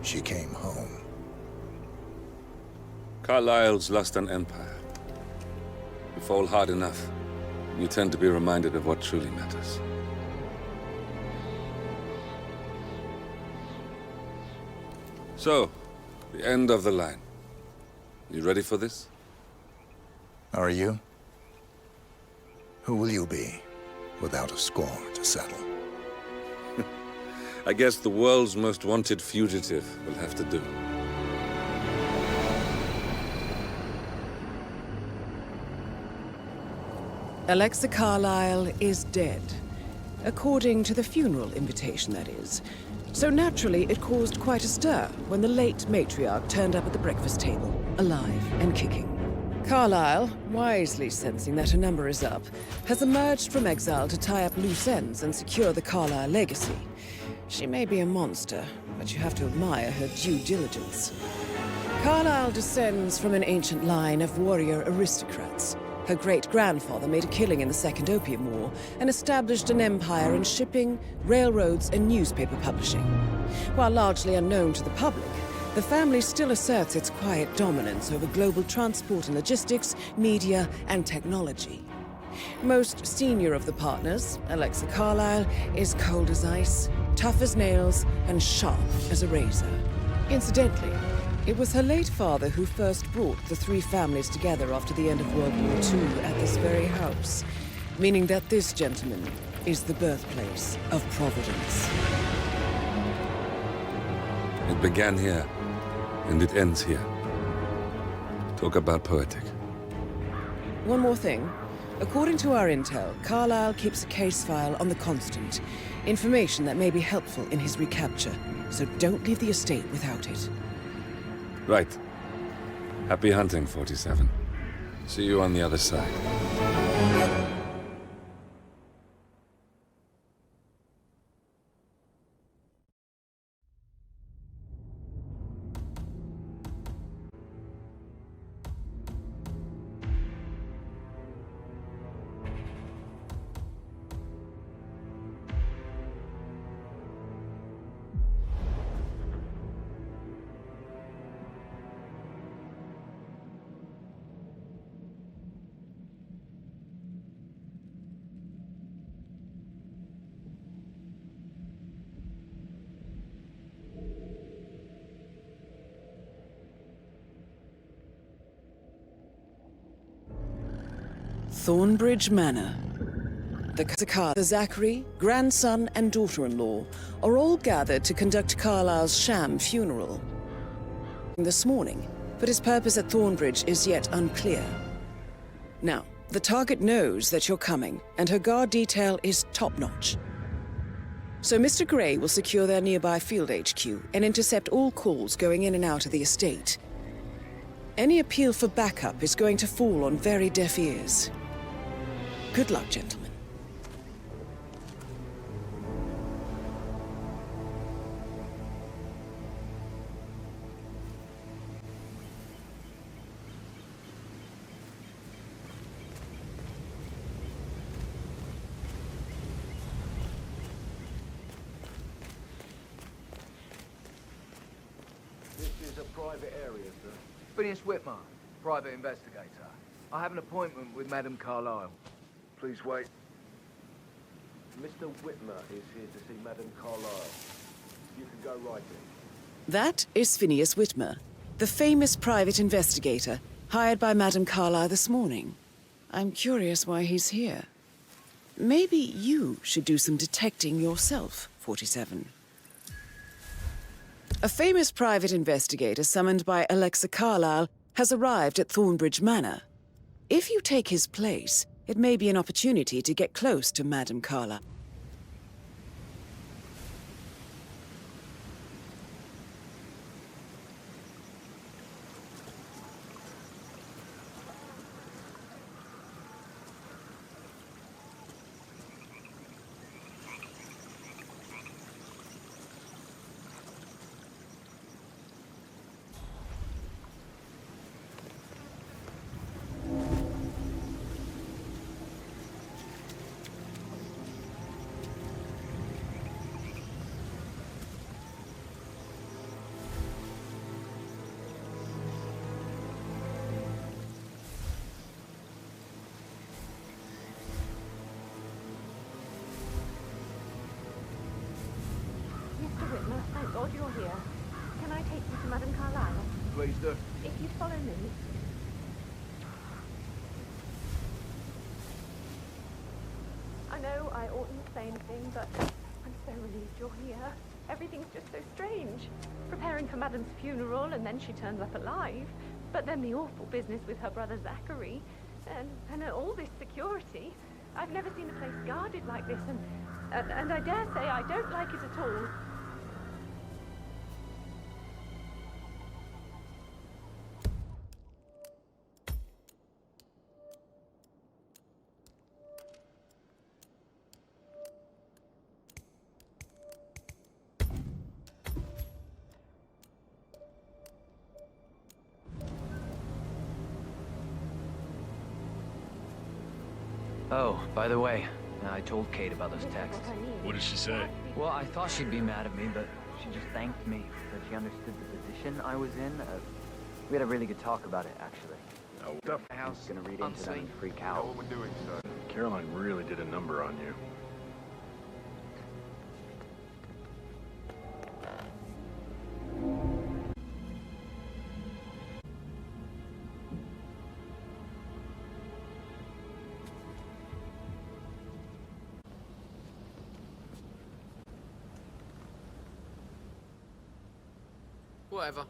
she came home. Carlyle's lost an empire. You fall hard enough, you tend to be reminded of what truly matters. So, the end of the line. You ready for this? Are you? Who will you be, without a score to settle? I guess the world's most wanted fugitive will have to do. Alexa Carlyle is dead. According to the funeral invitation, that is. So naturally, it caused quite a stir when the late matriarch turned up at the breakfast table, alive and kicking. Carlyle, wisely sensing that her number is up, has emerged from exile to tie up loose ends and secure the Carlyle legacy. She may be a monster, but you have to admire her due diligence. Carlyle descends from an ancient line of warrior aristocrats. Her great-grandfather made a killing in the Second Opium War and established an empire in shipping, railroads, and newspaper publishing. While largely unknown to the public, the family still asserts its quiet dominance over global transport and logistics, media, and technology. Most senior of the partners, Alexa Carlyle, is cold as ice, tough as nails, and sharp as a razor. Incidentally, it was her late father who first brought the three families together after the end of World War II at this very house, meaning that this gentleman is the birthplace of Providence. It began here, and it ends here. Talk about poetic. One more thing. According to our intel, Carlyle keeps a case file on the Constant. Information that may be helpful in his recapture, so don't leave the estate without it. Right. Happy hunting, 47. See you on the other side. Thornbridge Manor. The Zachary, grandson and daughter-in-law are all gathered to conduct Carlyle's sham funeral this morning, but his purpose at Thornbridge is yet unclear. Now, the target knows that you're coming, and her guard detail is top-notch. So Mr. Gray will secure their nearby field HQ and intercept all calls going in and out of the estate. Any appeal for backup is going to fall on very deaf ears. Good luck, gentlemen. This is a private area, sir. Phineas Whitmer, private investigator. I have an appointment with Madame Carlyle. Please wait. Mr. Whitmer is here to see Madame Carlyle. You can go right in. That is Phineas Whitmer, the famous private investigator hired by Madame Carlyle this morning. I'm curious why he's here. Maybe you should do some detecting yourself, 47. A famous private investigator summoned by Alexa Carlyle has arrived at Thornbridge Manor. If you take his place, it may be an opportunity to get close to Madame Carlyle. thank God you're here. Can I take you to Madame Carlyle? Please do. If you follow me. I know I oughtn't say anything, but I'm so relieved you're here. Everything's just so strange. Preparing for Madame's funeral, and then she turns up alive. But then the awful business with her brother Zachary, and all this security. I've never seen a place guarded like this, and I dare say I don't like it at all. Oh, by the way, I told Kate about those texts. What did she say? Well, I thought she'd be mad at me, but she just thanked me that she understood the position I was in. We had a really good talk about it, actually. Oh, The house is gonna read into them and freak out. what we're doing, sir. Caroline really did a number on you. Whatever.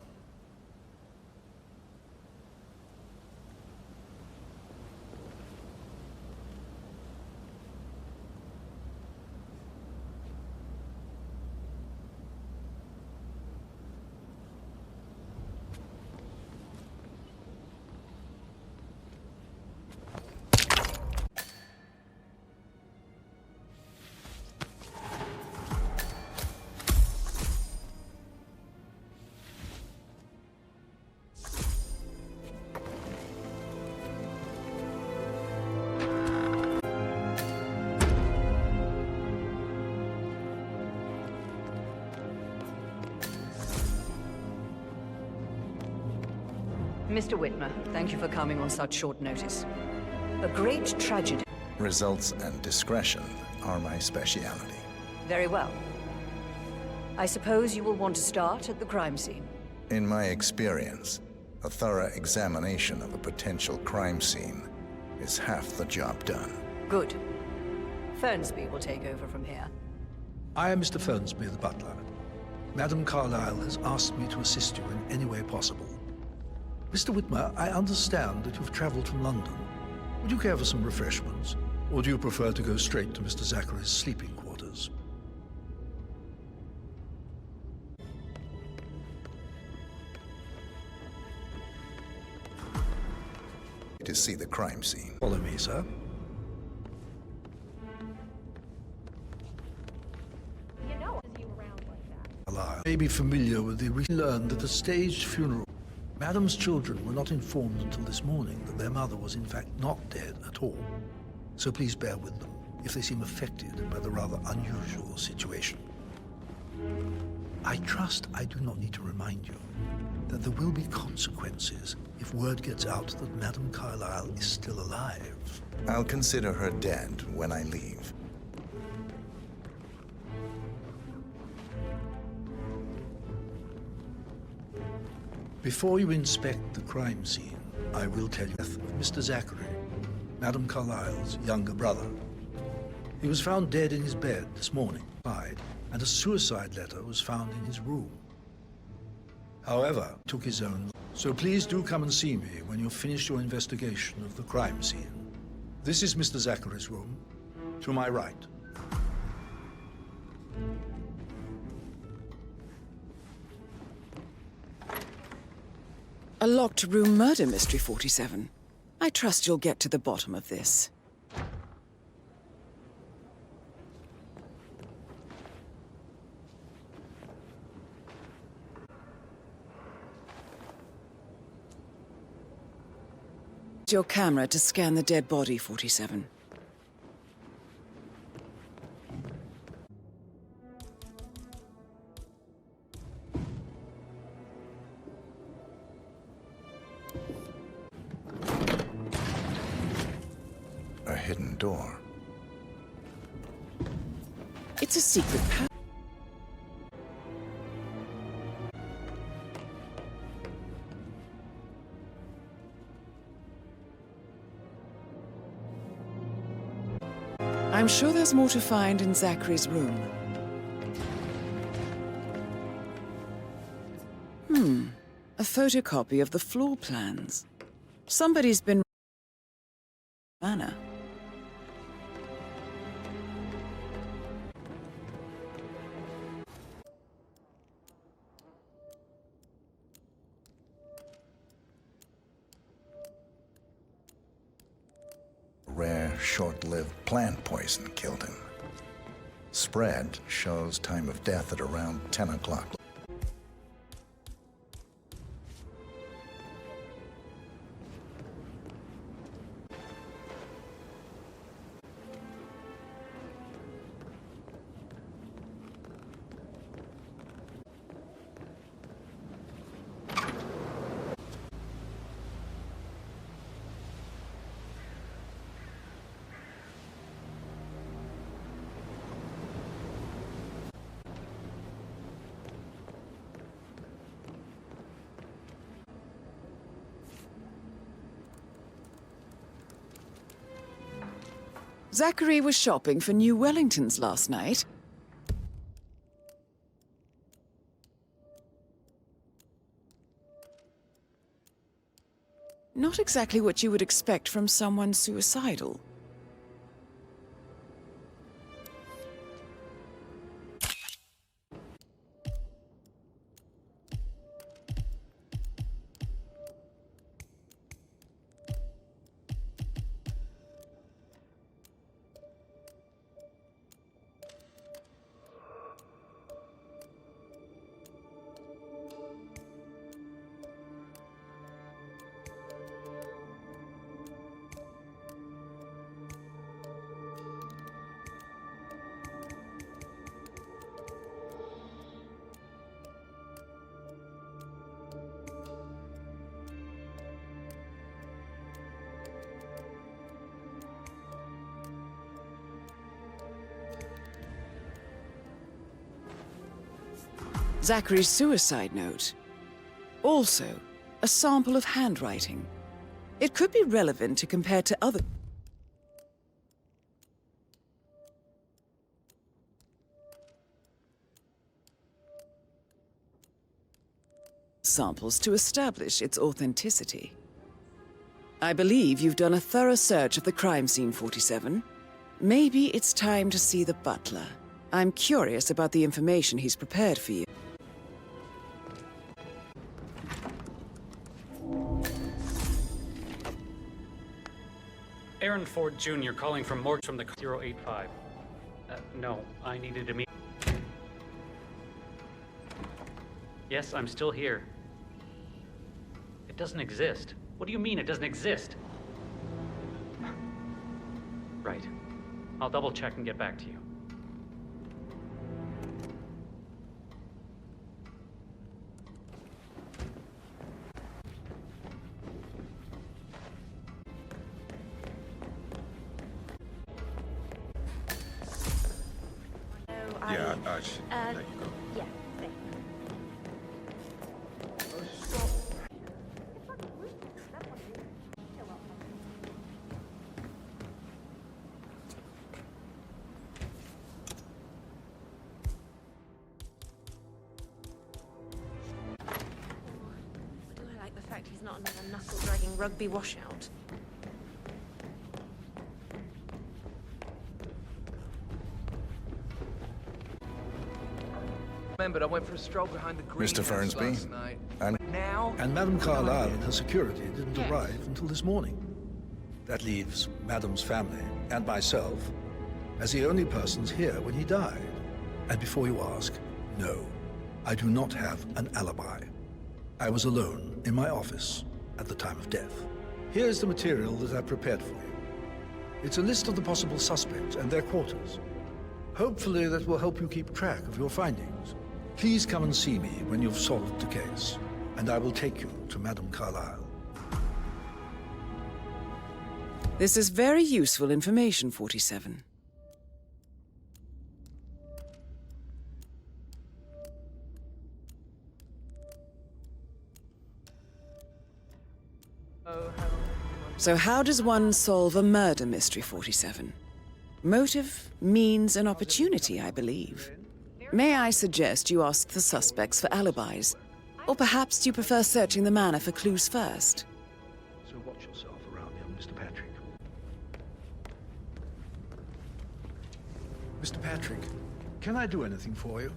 Mr. Whitmer, thank you for coming on such short notice. A great tragedy. Results and discretion are my speciality. Very well. I suppose you will want to start at the crime scene. In my experience, a thorough examination of a potential crime scene is half the job done. Good. Fernsby will take over from here. I am Mr. Fernsby, the butler. Madame Carlyle has asked me to assist you in any way possible. Mr. Whitmer, I understand that you've traveled from London. Would you care for some refreshments? Or do you prefer to go straight to Mr. Zachary's sleeping quarters? To see the crime scene. Follow me, sir. You know I was you around like that. Carlyle may be familiar with the learned that a staged funeral. Madame's children were not informed until this morning that their mother was in fact not dead at all. So please bear with them if they seem affected by the rather unusual situation. I trust I do not need to remind you that there will be consequences if word gets out that Madame Carlyle is still alive. I'll consider her dead when I leave. Before you inspect the crime scene, I will tell you of Mr. Zachary, Madame Carlyle's younger brother. He was found dead in his bed this morning, and a suicide letter was found in his room. However, took his own. So please do come and see me when you've finished your investigation of the crime scene. This is Mr. Zachary's room, to my right. A locked room murder mystery, 47. I trust you'll get to the bottom of this. Your camera to scan the dead body, 47. A hidden door. It's a secret sure there's more to find in Zachary's room. A photocopy of the floor plans. Somebody's been... Manor. Rare, short-lived plant poison killed him. Spread shows time of death at around 10 o'clock. Zachary was shopping for new Wellingtons last night. Not exactly what you would expect from someone suicidal. Zachary's suicide note. Also, a sample of handwriting. It could be relevant to compare to other... samples to establish its authenticity. I believe you've done a thorough search of the crime scene, 47. Maybe it's time to see the butler. I'm curious about the information he's prepared for you. Aaron Ford Jr. calling from Mort from the 085. No, I needed to meet... Yes, I'm still here. It doesn't exist. What do you mean it doesn't exist? Right. I'll double check and get back to you. Yeah, I should let you go. Yeah, thanks. Do I like the fact he's not another knuckle-dragging rugby washout? Remembered I went for a stroll behind the greenhouse Mr. Fernsby? last night. And Now? And Madame Carlyle and her security didn't arrive until this morning. That leaves Madame's family and myself as the only persons here when he died. And before you ask, no, I do not have an alibi. I was alone in my office at the time of death. Here's the material that I prepared for you. It's a list of the possible suspects and their quarters. Hopefully that will help you keep track of your findings. Please come and see me when you've solved the case, and I will take you to Madame Carlyle. This is very useful information, 47. So how does one solve a murder mystery, 47? Motive, means, and opportunity, I believe. May I suggest you ask the suspects for alibis? Or perhaps do you prefer searching the manor for clues first? So watch yourself around young Mr. Patrick. Mr. Patrick, can I do anything for you?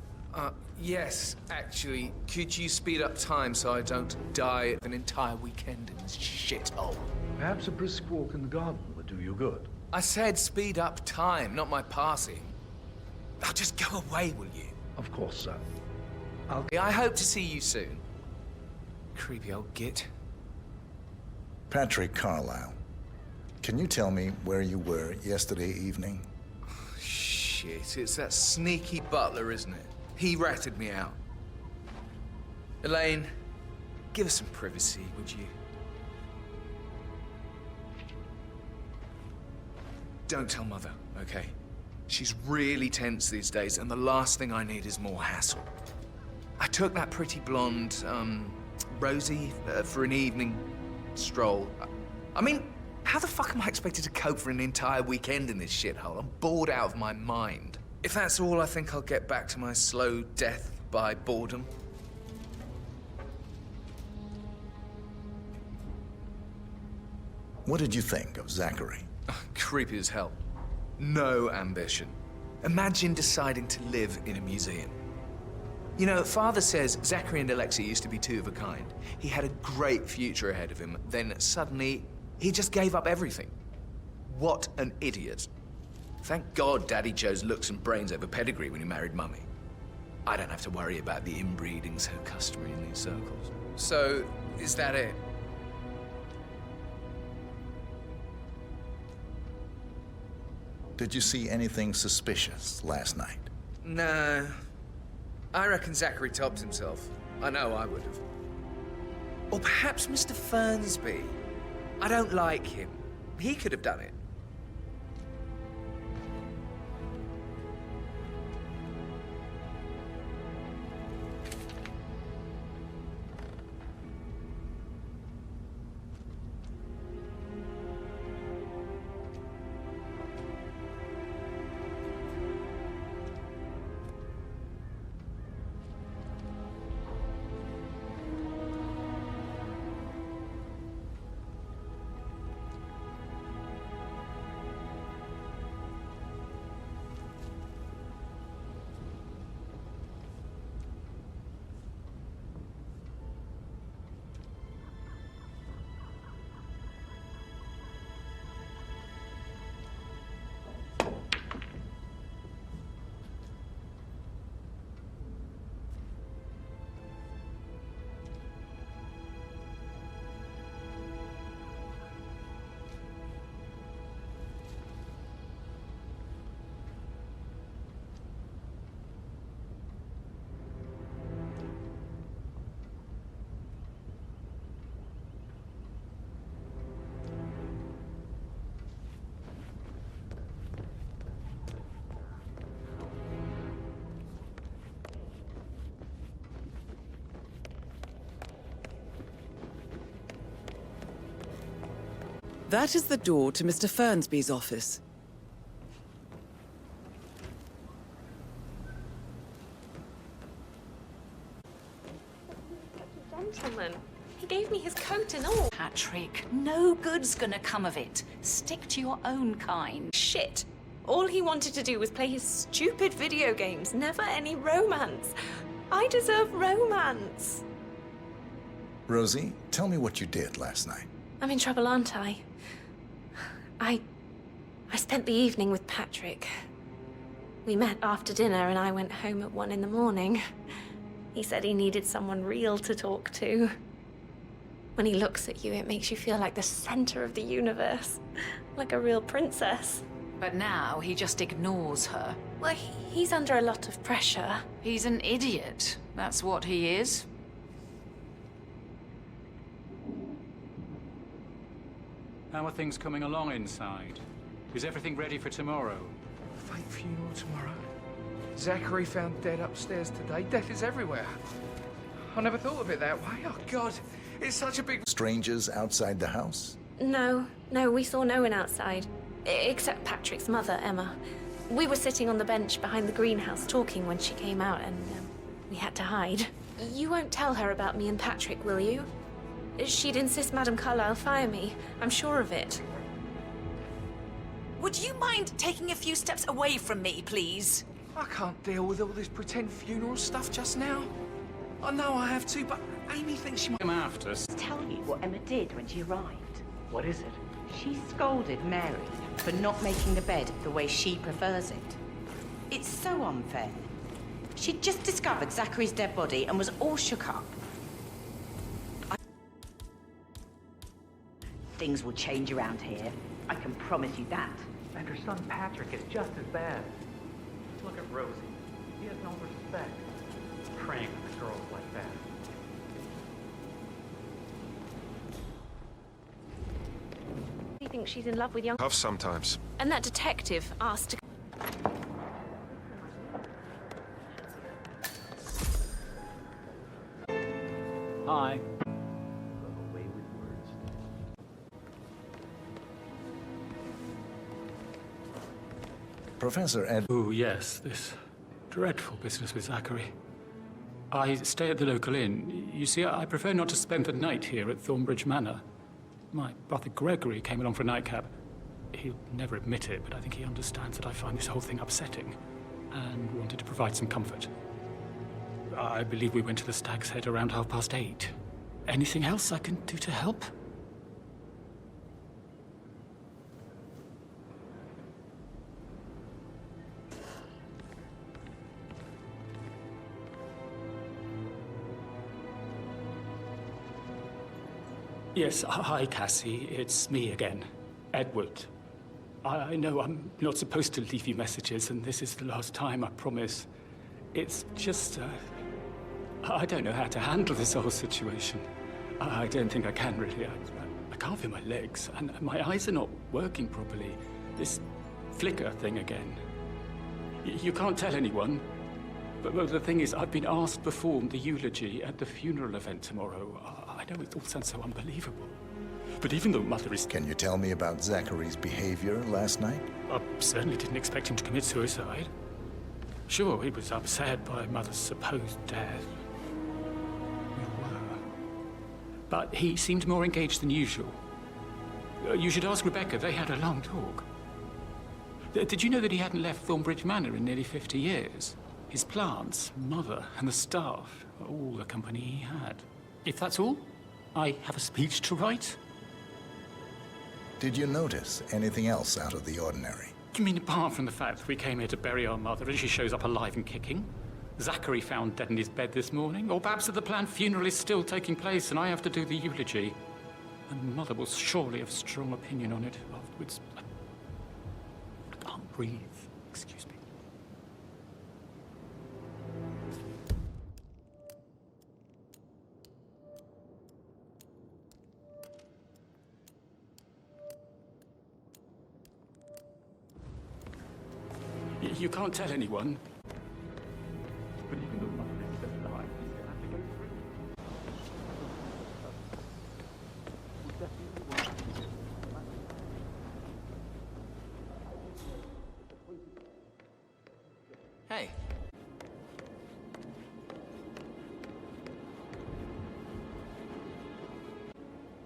Yes, actually. Could you speed up time so I don't die an entire weekend in this shithole? Perhaps a brisk walk in the garden would do you good. I said speed up time, not my passing. Now just go away, will you? Of course, sir. I hope to see you soon. Creepy old git. Patrick Carlisle, can you tell me where you were yesterday evening? Shit, it's that sneaky butler, isn't it? He ratted me out. Elaine, give us some privacy, would you? Don't tell Mother, okay? She's really tense these days, and the last thing I need is more hassle. I took that pretty blonde, Rosie, for an evening stroll. I mean, how the fuck am I expected to cope for an entire weekend in this shithole? I'm bored out of my mind. If that's all, I think I'll get back to my slow death by boredom. What did you think of Zachary? Creepy as hell. No ambition. Imagine deciding to live in a museum. You know, Father says Zachary and Alexei used to be two of a kind. He had a great future ahead of him, then suddenly, he just gave up everything. What an idiot. Thank God Daddy chose looks and brains over pedigree when he married Mummy. I don't have to worry about the inbreeding so customary in these circles. So, is that it? Did you see anything suspicious last night? No. I reckon Zachary topped himself. I know I would have. Or perhaps Mr. Fernsby. I don't like him. He could have done it. That is the door to Mr. Fernsby's office. Gentleman. He gave me his coat and all. Patrick, no good's gonna come of it. Stick to your own kind. Shit. All he wanted to do was play his stupid video games, never any romance. I deserve romance. Rosie, tell me what you did last night. I'm in trouble, aren't I? I spent the evening with Patrick. We met after dinner and I went home at 1 in the morning. He said he needed someone real to talk to. When he looks at you, it makes you feel like the center of the universe. Like a real princess. But now he just ignores her. Well, he's under a lot of pressure. He's an idiot. That's what he is. How are things coming along inside? Is everything ready for tomorrow? Fake funeral tomorrow. Zachary found dead upstairs today. Death is everywhere. I never thought of it that way. Oh, God. It's such a big... Strangers outside the house? No, we saw no one outside. Except Patrick's mother, Emma. We were sitting on the bench behind the greenhouse talking when she came out, and we had to hide. You won't tell her about me and Patrick, will you? She'd insist Madame Carlyle fire me. I'm sure of it. Would you mind taking a few steps away from me, please? I can't deal with all this pretend funeral stuff just now. I know I have to, but Amy thinks she might... I'm after us. Tell you what Emma did when she arrived. What is it? She scolded Mary for not making the bed the way she prefers it. It's so unfair. She'd just discovered Zachary's dead body and was all shook up. Things will change around here. I can promise you that. And her son Patrick is just as bad. Look at Rosie. He has no respect. Preying on girls like that. He thinks she's in love with young... Tough sometimes. And that detective asked to... Hi. Professor Ed... Oh, yes, this dreadful business with Zachary. I stay at the local inn. You see, I prefer not to spend the night here at Thornbridge Manor. My brother Gregory came along for a nightcap. He'll never admit it, but I think he understands that I find this whole thing upsetting and wanted to provide some comfort. I believe we went to the Stag's Head around 8:30. Anything else I can do to help? Yes, hi, Cassie. It's me again, Edward. I know I'm not supposed to leave you messages, and this is the last time, I promise. It's just, I don't know how to handle this whole situation. I don't think I can, really. I can't feel my legs, and my eyes are not working properly. This flicker thing again. You can't tell anyone, but the thing is, I've been asked to perform the eulogy at the funeral event tomorrow. I know it all sounds so unbelievable, but even though Mother is... Can you tell me about Zachary's behavior last night? I certainly didn't expect him to commit suicide. Sure, he was upset by Mother's supposed death. We were. But he seemed more engaged than usual. You should ask Rebecca. They had a long talk. Did you know that he hadn't left Thornbridge Manor in nearly 50 years? His plants, Mother, and the staff, all the company he had. If that's all, I have a speech to write. Did you notice anything else out of the ordinary? You mean apart from the fact that we came here to bury our mother and she shows up alive and kicking? Zachary found dead in his bed this morning? Or perhaps that the planned funeral is still taking place and I have to do the eulogy? And Mother will surely have strong opinion on it afterwards. I can't breathe. Excuse me. You can't tell anyone. But even though Mother is still alive, you still have to go through. Hey.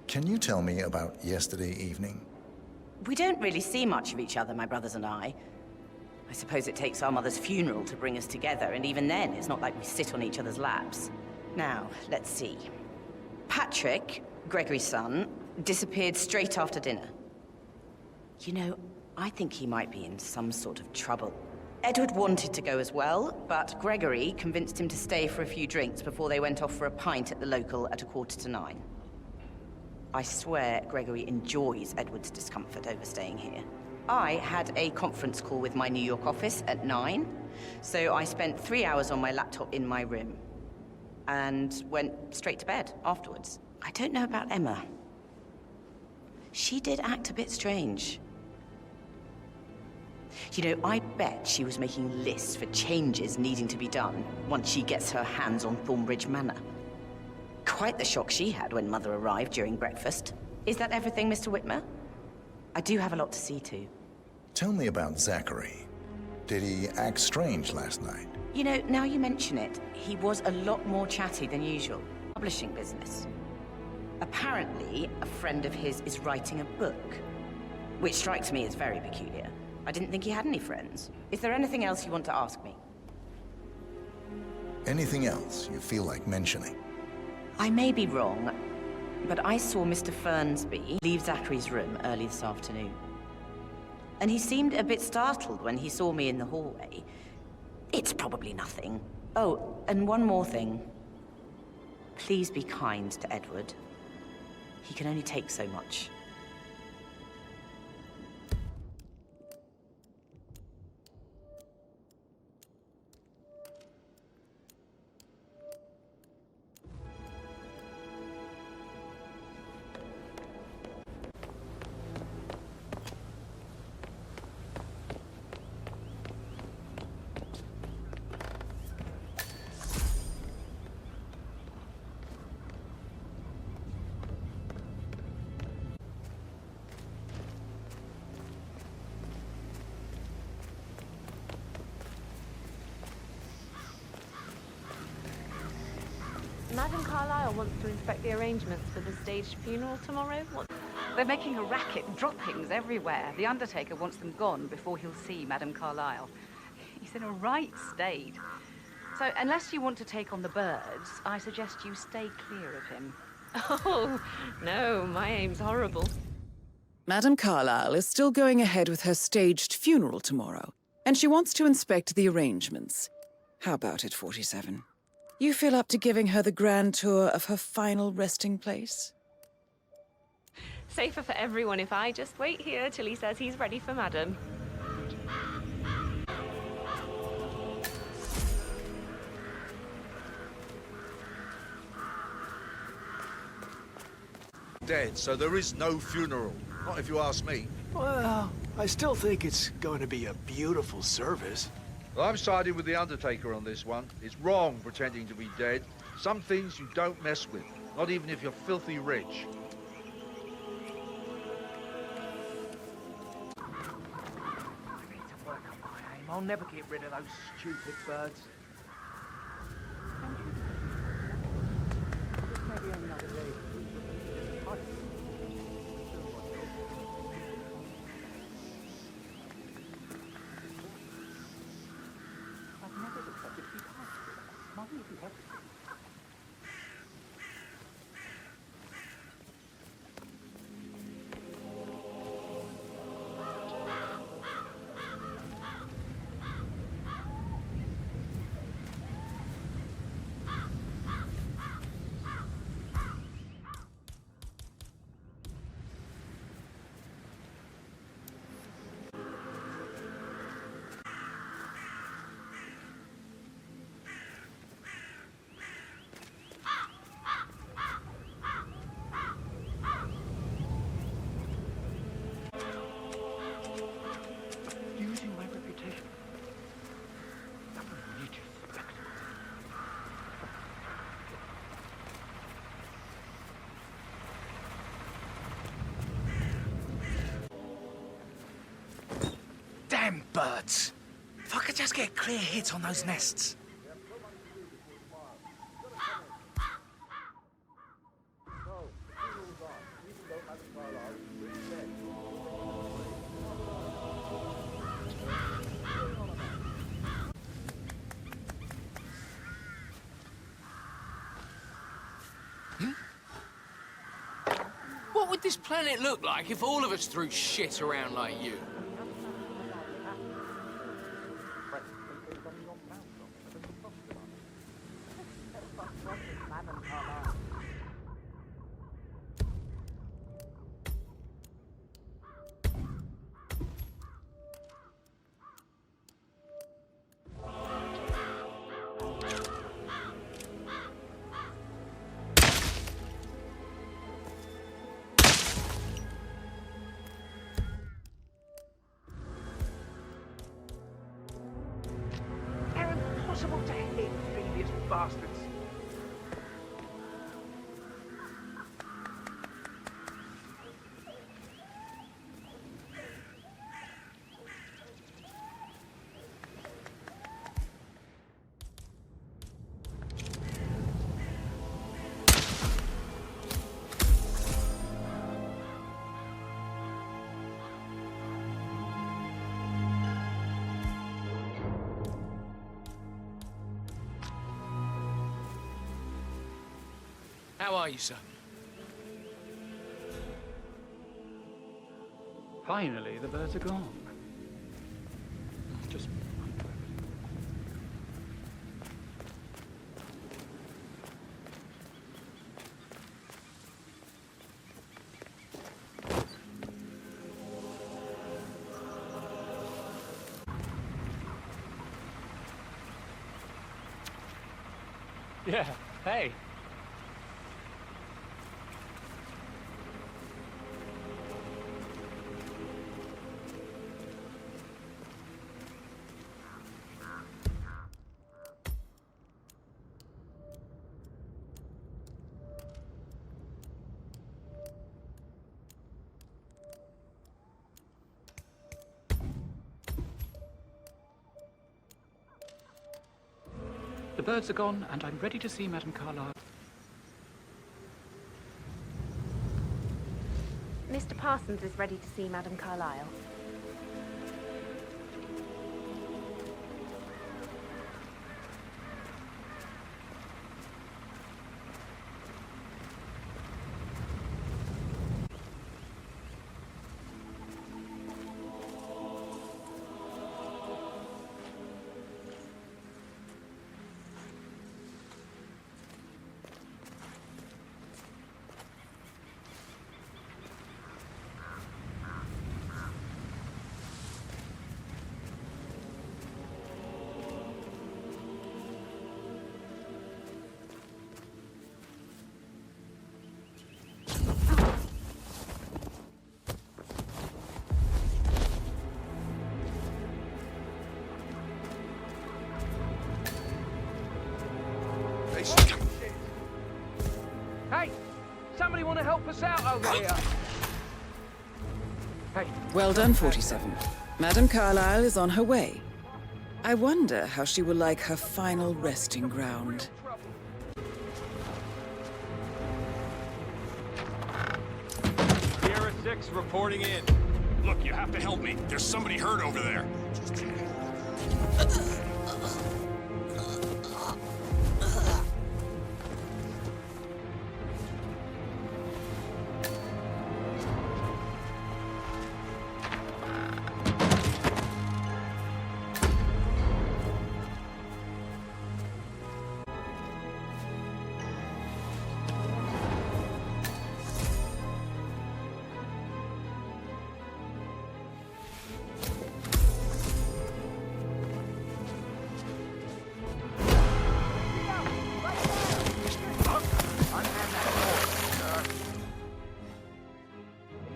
Can you tell me about yesterday evening? We don't really see much of each other, my brothers and I. I suppose it takes our mother's funeral to bring us together, and even then, it's not like we sit on each other's laps. Now, let's see. Patrick, Gregory's son, disappeared straight after dinner. You know, I think he might be in some sort of trouble. Edward wanted to go as well, but Gregory convinced him to stay for a few drinks before they went off for a pint at the local at 9:15. I swear Gregory enjoys Edward's discomfort over staying here. I had a conference call with my New York office at 9, so I spent 3 hours on my laptop in my room and went straight to bed afterwards. I don't know about Emma. She did act a bit strange. You know, I bet she was making lists for changes needing to be done once she gets her hands on Thornbridge Manor. Quite the shock she had when Mother arrived during breakfast. Is that everything, Mr. Whitmer? I do have a lot to see to. Tell me about Zachary. Did he act strange last night? You know, now you mention it, he was a lot more chatty than usual. Publishing business. Apparently, a friend of his is writing a book, which strikes me as very peculiar. I didn't think he had any friends. Is there anything else you want to ask me? Anything else you feel like mentioning? I may be wrong, but I saw Mr. Fernsby leave Zachary's room early this afternoon. And he seemed a bit startled when he saw me in the hallway. It's probably nothing. Oh, and one more thing. Please be kind to Edward. He can only take so much. Madam Carlyle wants to inspect the arrangements for the staged funeral tomorrow. What? They're making a racket, droppings everywhere. The Undertaker wants them gone before he'll see Madam Carlyle. He's in a right state. So, unless you want to take on the birds, I suggest you stay clear of him. Oh, no, my aim's horrible. Madam Carlyle is still going ahead with her staged funeral tomorrow, and she wants to inspect the arrangements. How about it, 47? You feel up to giving her the grand tour of her final resting place? Safer for everyone if I just wait here till he says he's ready for Madam. Dead, so there is no funeral. Not if you ask me. Well, I still think it's going to be a beautiful service. Well, I'm siding with the Undertaker on this one. It's wrong pretending to be dead. Some things you don't mess with, not even if you're filthy rich. I need to work on my aim. I'll never get rid of those stupid birds. Maybe on another day. Using my reputation. Nothing need to respect. Damn birds! If I could just get clear hits on those nests. What would this planet look like if all of us threw shit around like you? They're impossible to hit, devious bastards. How are you, sir? Finally, the birds are gone. Just... Yeah, hey. The birds are gone, and I'm ready to see Madame Carlyle. Mr. Parsons is ready to see Madame Carlyle. Hey! Somebody want to help us out over here? Hey. Well done, 47. Madame Carlyle is on her way. I wonder how she will like her final resting ground. Sierra 6 reporting in. Look, you have to help me. There's somebody hurt over there.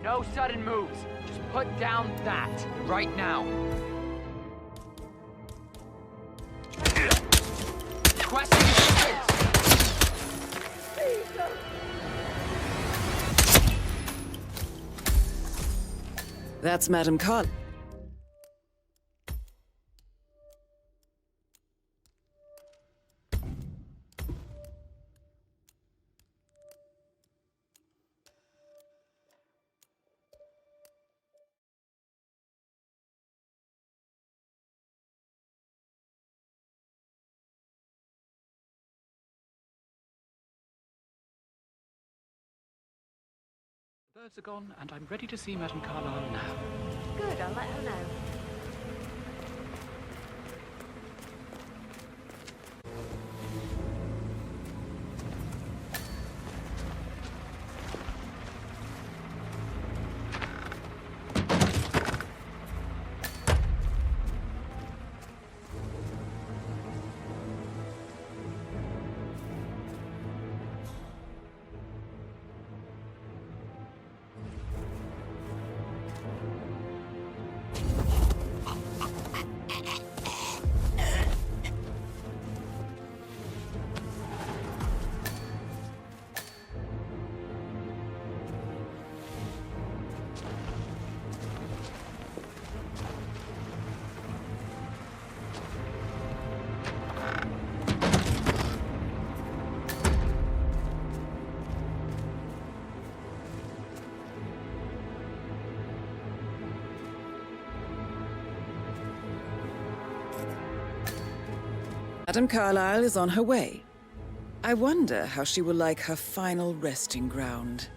No sudden moves. Just put down that right now. Question That's Madame Carlyle. The birds are gone, and I'm ready to see Madame Carlyle now. Good, I'll let her know. Madame Carlyle is on her way. I wonder how she will like her final resting ground.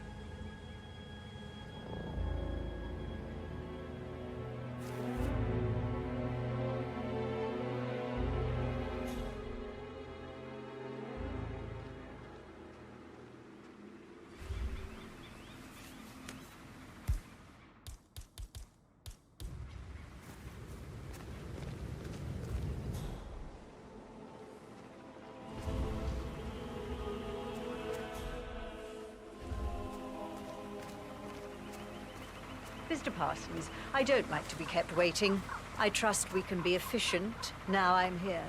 Mr. Parsons, I don't like to be kept waiting. I trust we can be efficient now I'm here.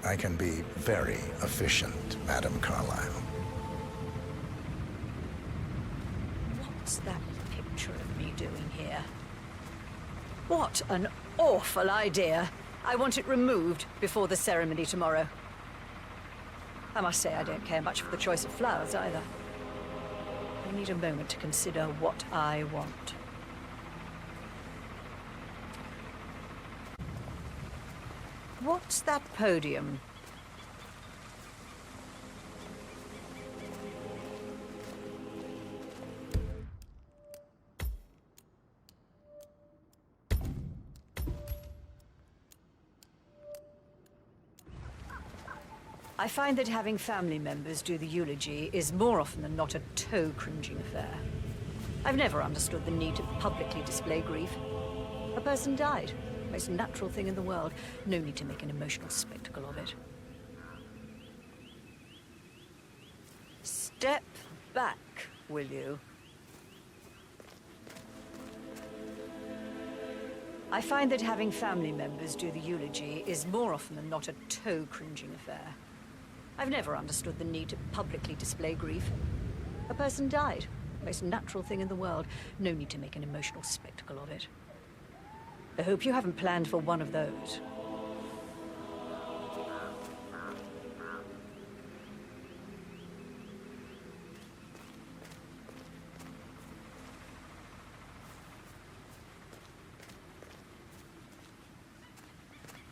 I can be very efficient, Madam Carlyle. What's that picture of me doing here? What an awful idea. I want it removed before the ceremony tomorrow. I must say I don't care much for the choice of flowers either. I need a moment to consider what I want. What's that podium? I find that having family members do the eulogy is more often than not a toe-cringing affair. I've never understood the need to publicly display grief. A person died. Most natural thing in the world. No need to make an emotional spectacle of it. Step back, will you? I find that having family members do the eulogy is more often than not a toe-cringing affair. I've never understood the need to publicly display grief. A person died. Most natural thing in the world. No need to make an emotional spectacle of it. I hope you haven't planned for one of those.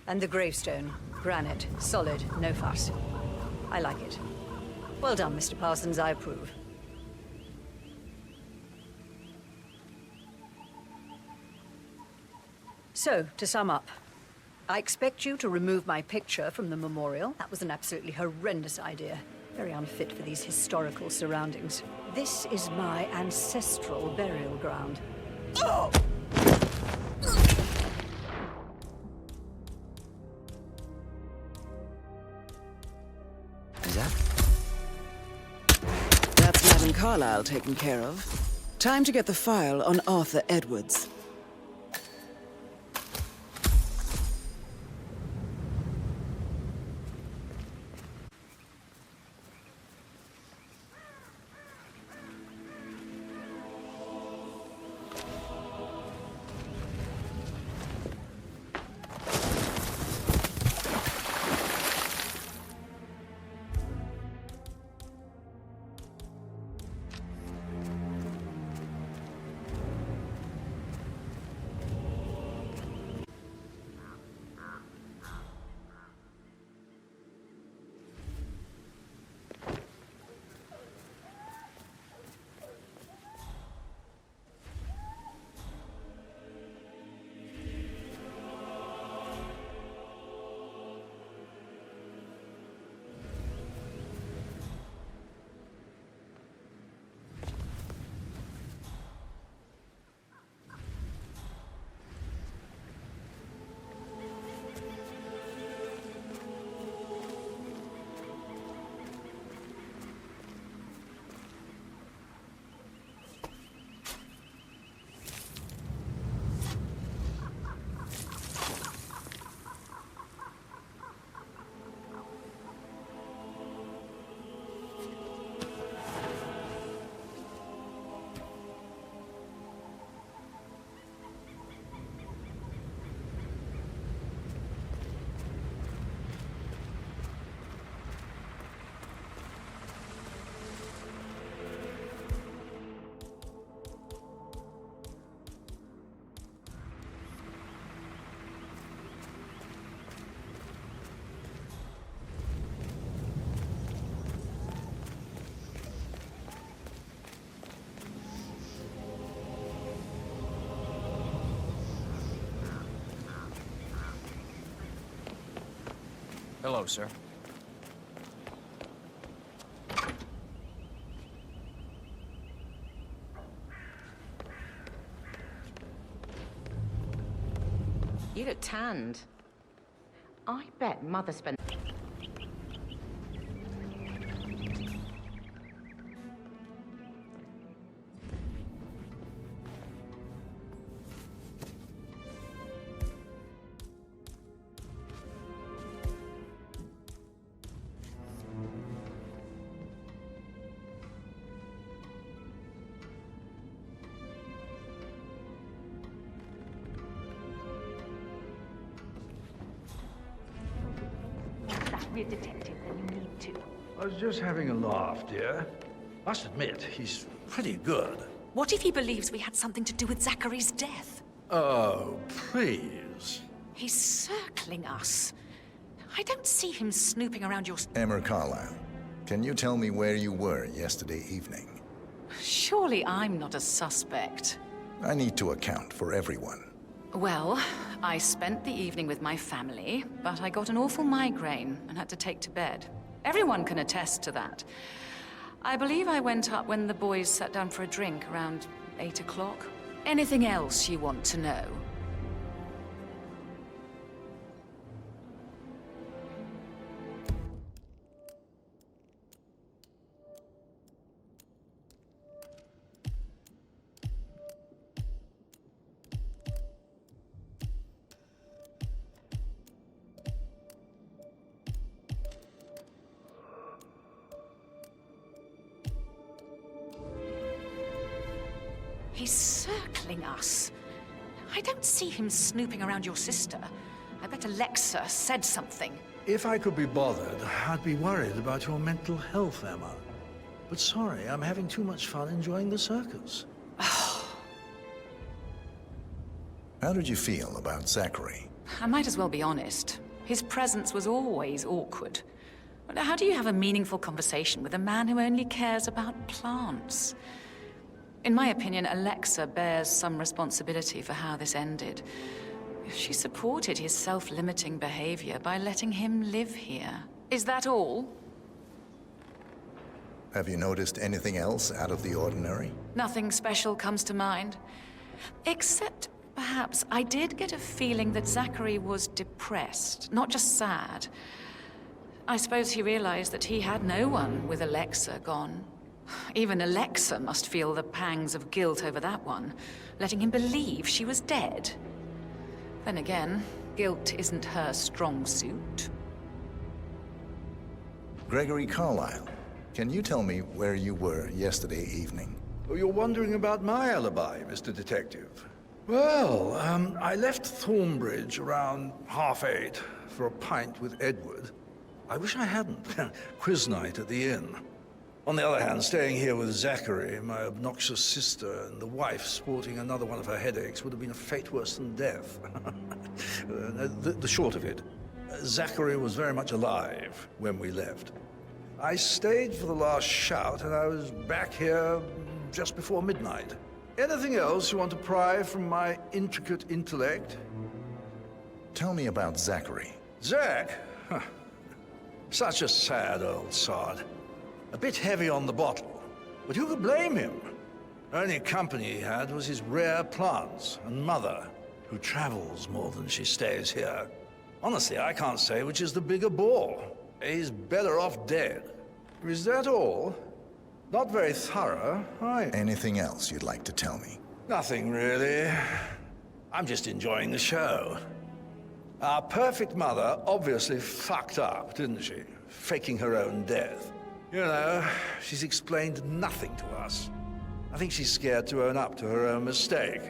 And the gravestone. Granite. Solid. No fuss. I like it. Well done, Mr. Parsons. I approve. So, to sum up, I expect you to remove my picture from the memorial. That was an absolutely horrendous idea. Very unfit for these historical surroundings. This is my ancestral burial ground. Oh! That's Madam Carlyle taken care of. Time to get the file on Arthur Edwards. Hello, sir. You look tanned. I bet Mother spent... Be a detective, then you need to. I was just having a laugh, dear. Must admit, he's pretty good. What if he believes we had something to do with Zachary's death? Oh, please. He's circling us. I don't see him snooping around your... Emma Carlyle, can you tell me where you were yesterday evening? Surely I'm not a suspect. I need to account for everyone. Well, I spent the evening with my family, but I got an awful migraine and had to take to bed. Everyone can attest to that. I believe I went up when the boys sat down for a drink around 8 o'clock. Anything else you want to know? He's circling us. I don't see him snooping around your sister. I bet Alexa said something. If I could be bothered, I'd be worried about your mental health, Emma. But sorry, I'm having too much fun enjoying the circus. How did you feel about Zachary? I might as well be honest. His presence was always awkward. How do you have a meaningful conversation with a man who only cares about plants? In my opinion, Alexa bears some responsibility for how this ended. She supported his self-limiting behavior by letting him live here. Is that all? Have you noticed anything else out of the ordinary? Nothing special comes to mind. Except, perhaps, I did get a feeling that Zachary was depressed, not just sad. I suppose he realized that he had no one with Alexa gone. Even Alexa must feel the pangs of guilt over that one, letting him believe she was dead. Then again, guilt isn't her strong suit. Gregory Carlyle, can you tell me where you were yesterday evening? Oh, you're wondering about my alibi, Mr. Detective. Well, I left Thornbridge around 8:30 for a pint with Edward. I wish I hadn't. Quiz night at the inn. On the other hand, staying here with Zachary, my obnoxious sister, and the wife sporting another one of her headaches would have been a fate worse than death. The short of it, Zachary was very much alive when we left. I stayed for the last shout, and I was back here just before midnight. Anything else you want to pry from my intricate intellect? Tell me about Zachary. Zach? Huh. Such a sad old sod. A bit heavy on the bottle, but who could blame him? Only company he had was his rare plants and mother, who travels more than she stays here. Honestly, I can't say which is the bigger bore. He's better off dead. Is that all? Not very thorough, are you? Anything else you'd like to tell me? Nothing, really. I'm just enjoying the show. Our perfect mother obviously fucked up, didn't she? Faking her own death. You know, she's explained nothing to us. I think she's scared to own up to her own mistake.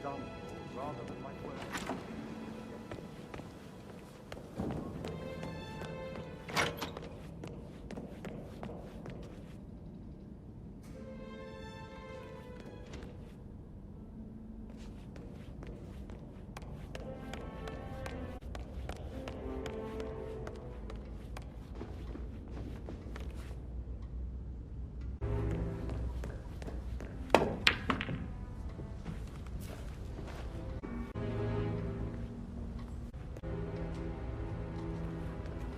example rather than like words.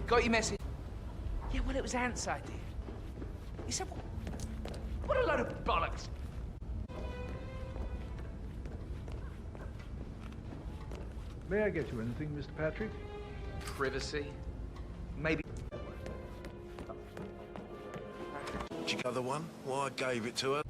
Got your message? Yeah, well, it was Ant's idea. He said, what a load of bollocks. May I get you anything, Mr. Patrick? Privacy? Maybe. Did you get the one? Well, I gave it to her.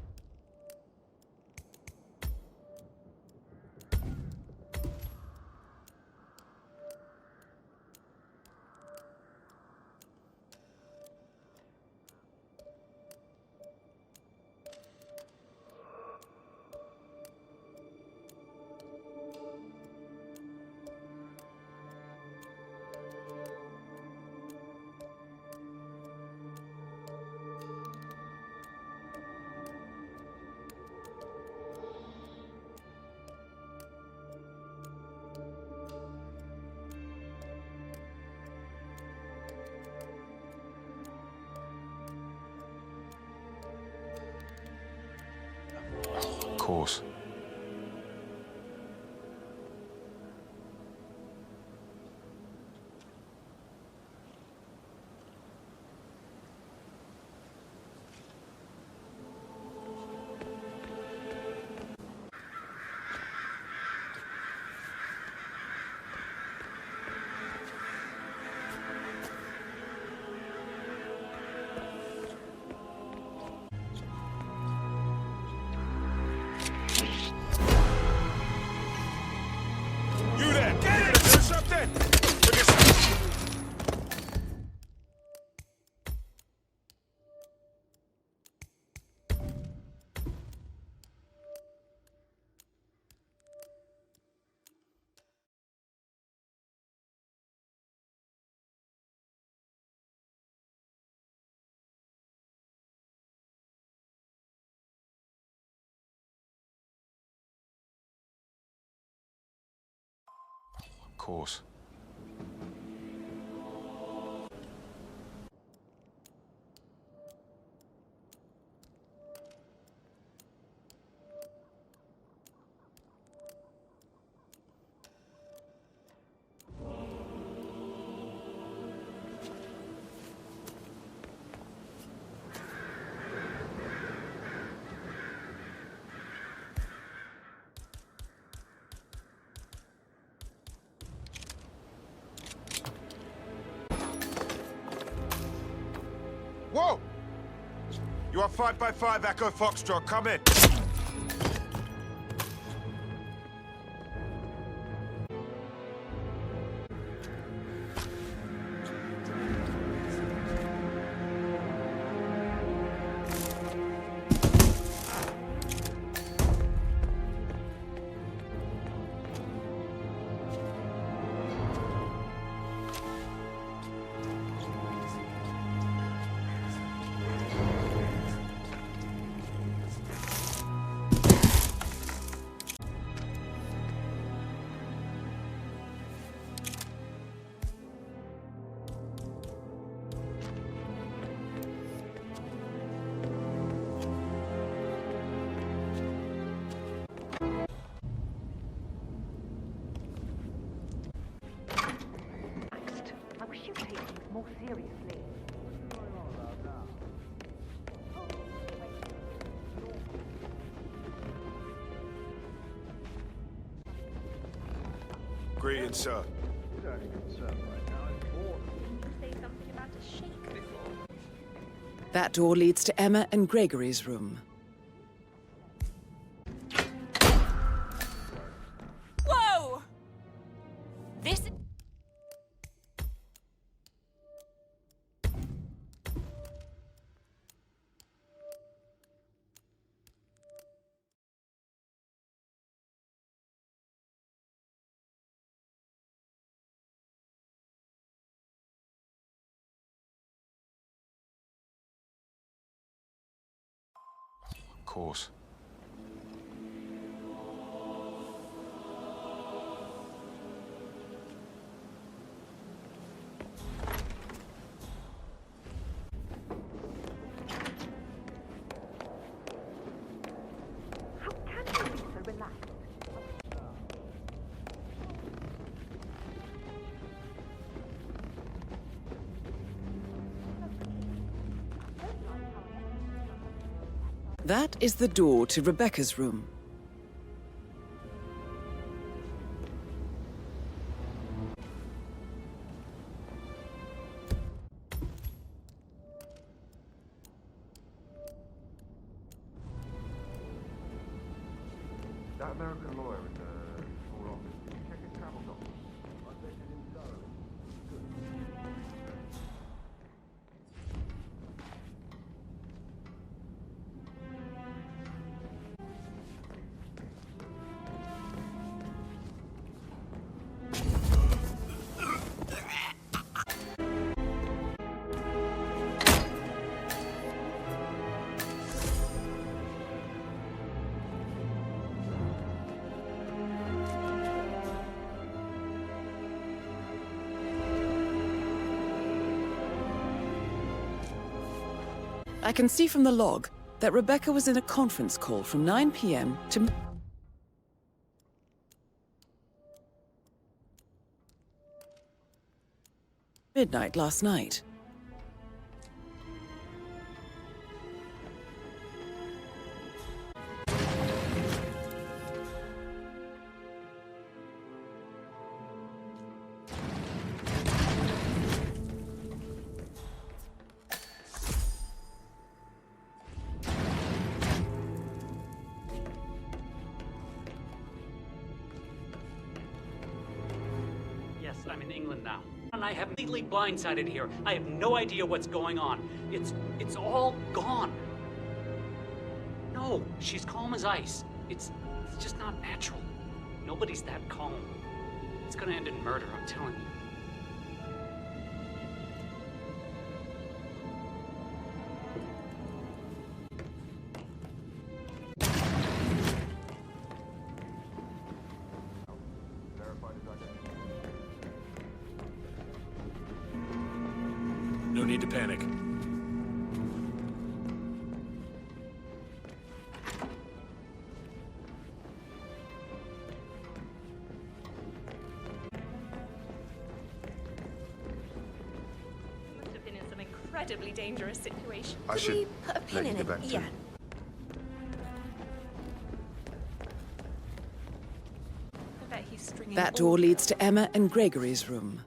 Of course. You there! Get it! Do something! Look at something! Of course. Whoa! You are 5x5 Echo Foxtrot, come in. I wish you'd take things more seriously. Greetings, sir. We're only concerned right now is Mort. Say something about a shake before. That door leads to Emma and Gregory's room. course. How can you be so relaxed? That is the door to Rebecca's room. That American lawyer in the small office, did you check his travel documents? I bet you didn't go. I can see from the log that Rebecca was in a conference call from 9 p.m. to midnight last night. Yes, I'm in England now. And I have legally blindsided here. I have no idea what's going on. It's all gone. No, she's calm as ice. It's just not natural. Nobody's that calm. It's gonna end in murder, I'm telling you. No need to panic. Must have been in some incredibly dangerous situation. I Could should we put a pin let you in get it? back to Yeah. it. I bet he's stringing That all door the leads to Emma and Gregory's room.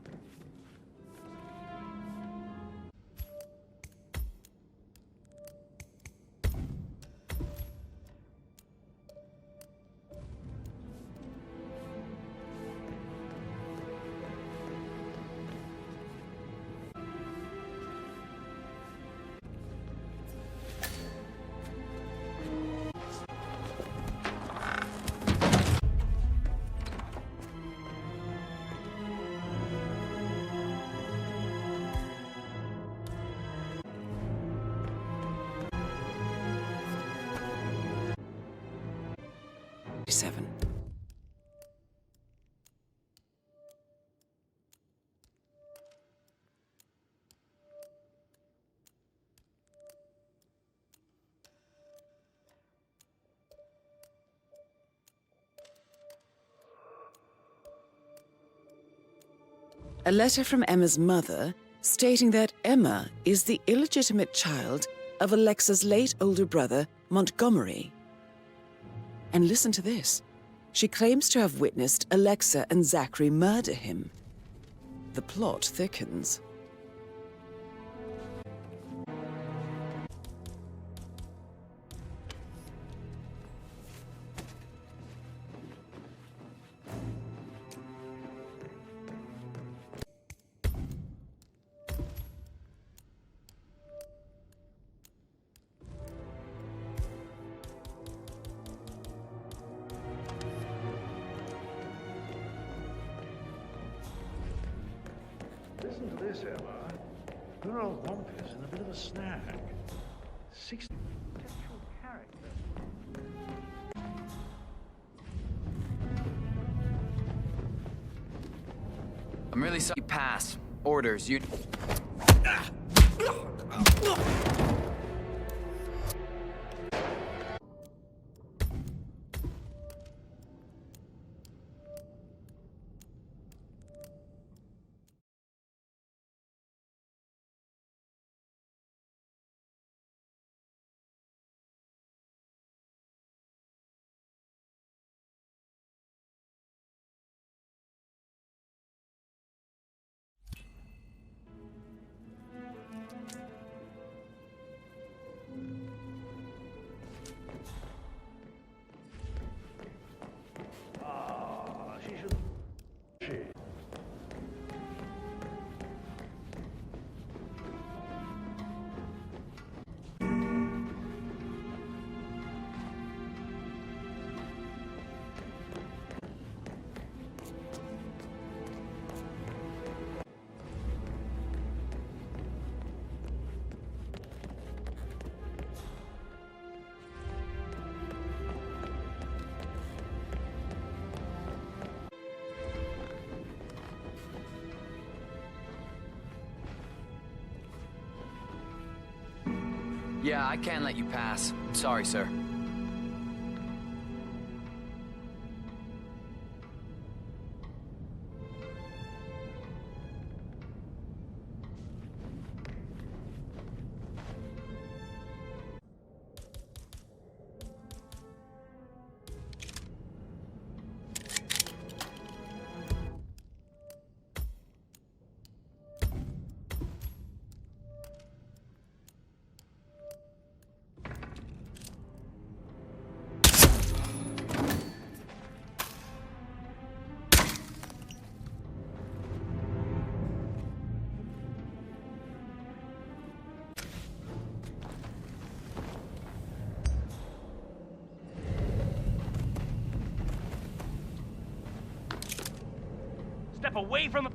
Seven. A letter from Emma's mother stating that Emma is the illegitimate child of Alexa's late older brother, Montgomery. And listen to this. She claims to have witnessed Alexa and Zachary murder him. The plot thickens. Listen to this, Emma. Good old Wampus in a bit of a snag. 60 potential character. so you pass. Orders, you... Yeah, I can't let you pass. Sorry, sir. Step away from the...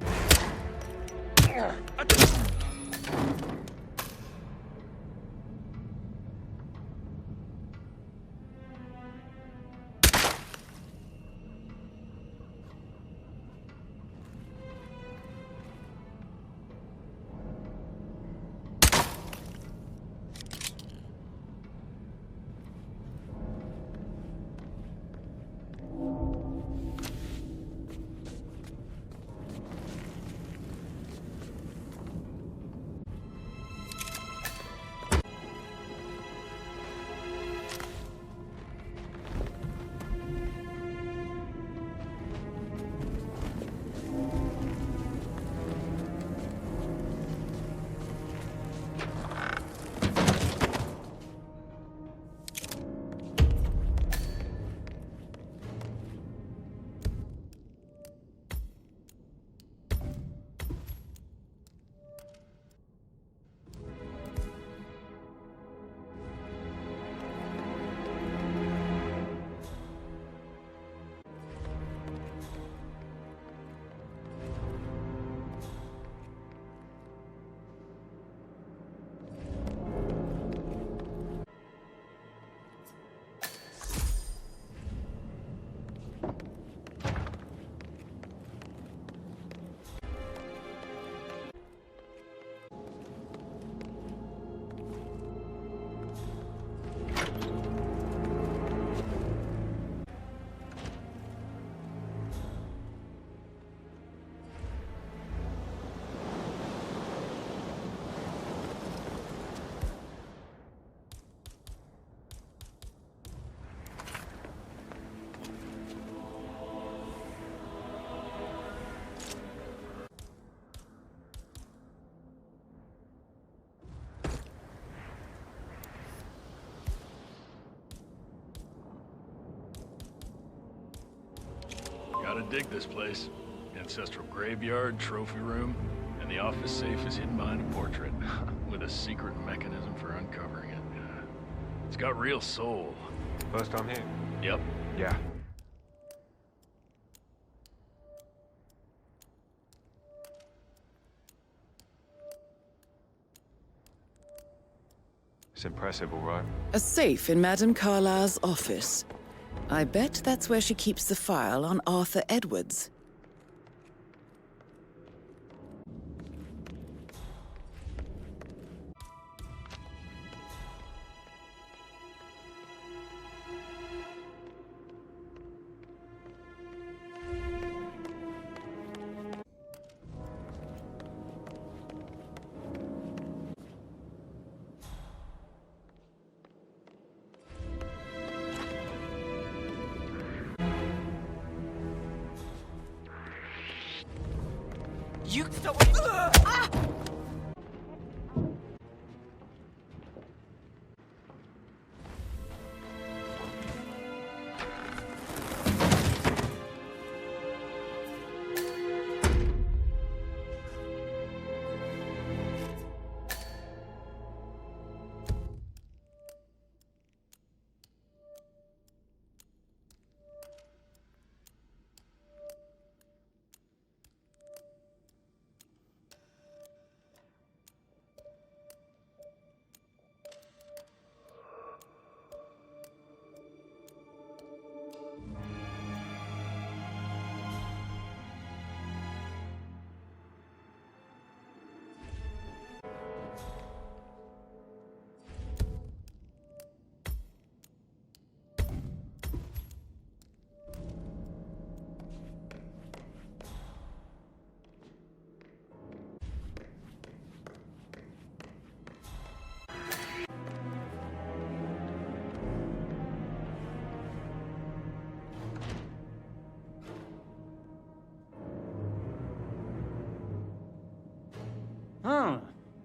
Gotta dig this place. Ancestral graveyard, trophy room, and the office safe is hidden behind a portrait with a secret mechanism for uncovering it. It's got real soul. First time here? Yep. Yeah. It's impressive, all right. A safe in Madame Carlyle's office. I bet that's where she keeps the file on Arthur Edwards. You stop.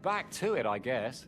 Back to it, I guess.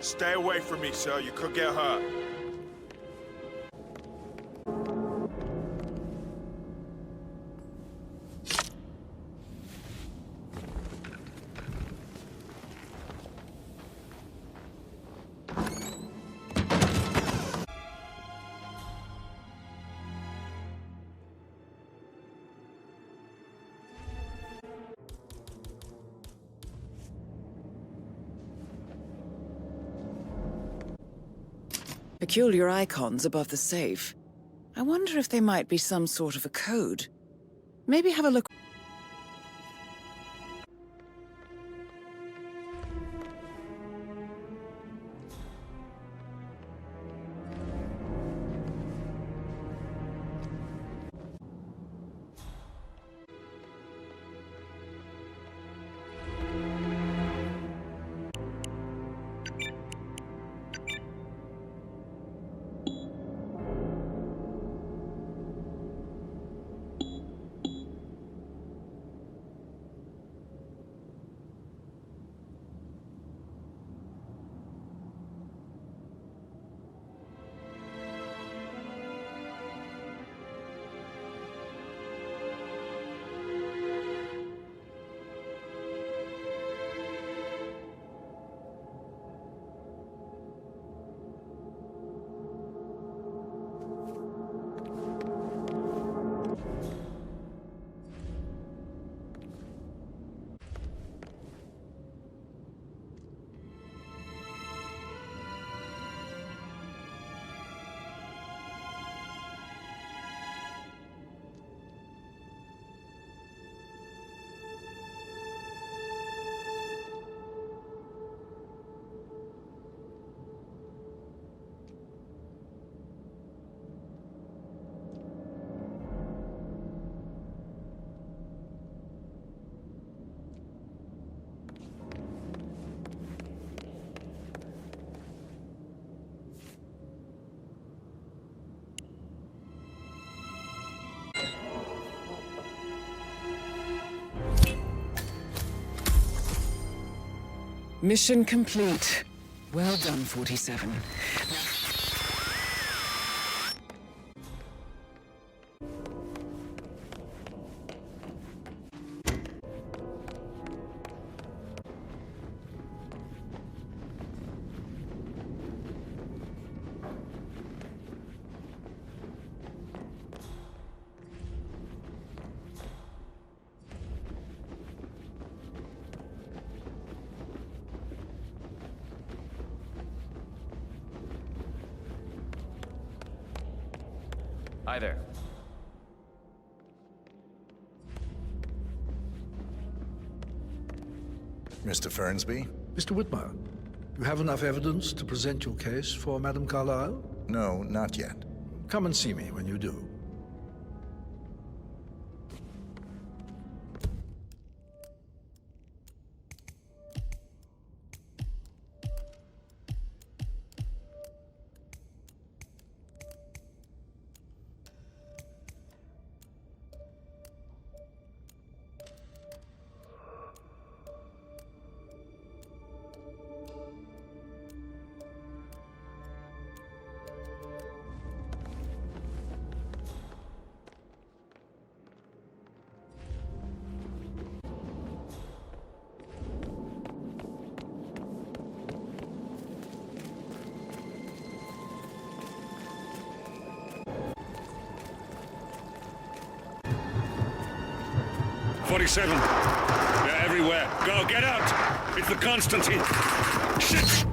Stay away from me, sir. You could get hurt. Peculiar icons above the safe. I wonder if they might be some sort of a code. Maybe have a look. Mission complete. Well done, 47. Hi there. Mr. Fernsby? Mr. Whitmer, you have enough evidence to present your case for Madame Carlyle? No, not yet. Come and see me when you do. They're everywhere. Go, get out! It's the Constantine. Shit!